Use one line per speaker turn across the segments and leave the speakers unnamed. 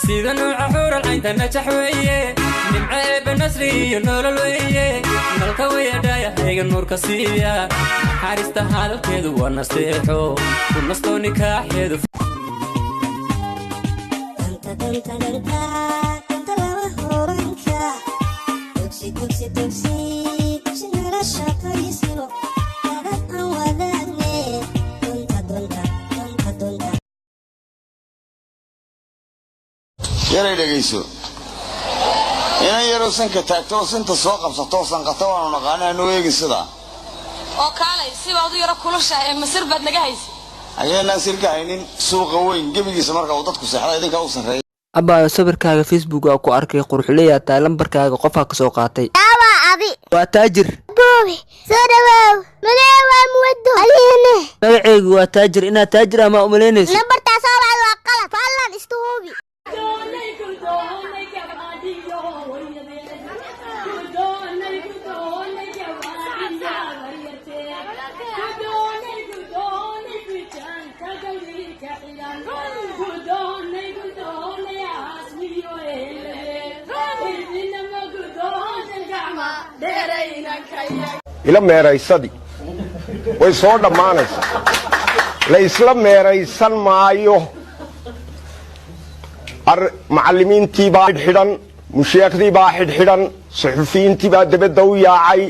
سيدا وعحور العين تنجح ويه نمعي بالنسري النور الويه نلقوية دايا هيك النور كسية حارستا هذا الكيدو ونستيحو ونستو نكاح يدو
يلا دغيسو ina yaro sanka taagto sinta soo qabsato sanqato waan naqaanaa inuu eegi sida
oo kaalay si baad u yaro kulusha ee masir bad naga haysi
ayana sirka aynin suuqa weyn gabigiisa marka uu dadku seexday idinka u sareeyay
abaayo sawirkaaga Facebook ku arkay quruxleeya taa lambarkaaga qofka ka soo qaatay
abi
waa taajir
boobi soo dhawaw magaca muwado aliyane
magaceegu waa taajir ina taajir ama umaleynayso
lambarta soo wacdo waa qalad fallan istuubi
ila meeraysadii way soo dhamaanaysaa la isla meeraysan maayo macallimiintii baa xidhan musheekhdii baa xidhan suxufiyiintii baa dabadda u yaacay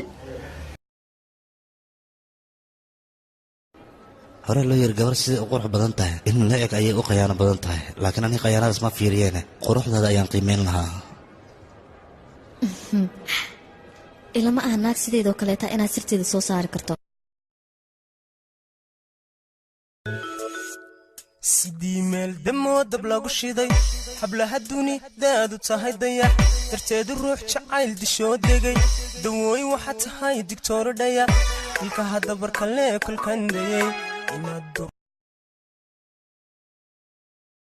hore loo yar gabar sida u qurux badan tahay in la eg ayay u khiyaano badan tahay laakiin ani khiyaanadaas ma fiiriyeen quruxdeeda ayaan qiimeyn lahaa
ilama ah naag sideedoo kaleeta inaad sirteeda soo saari karto
sidii meel damoo dab lagu shiday hablaha duni daadu tahay dayax darteedu ruux jacayl dishoo degay dawooyin waxaa tahay digtooro dhaya ilka hadda barkalee kolkan dayay inaad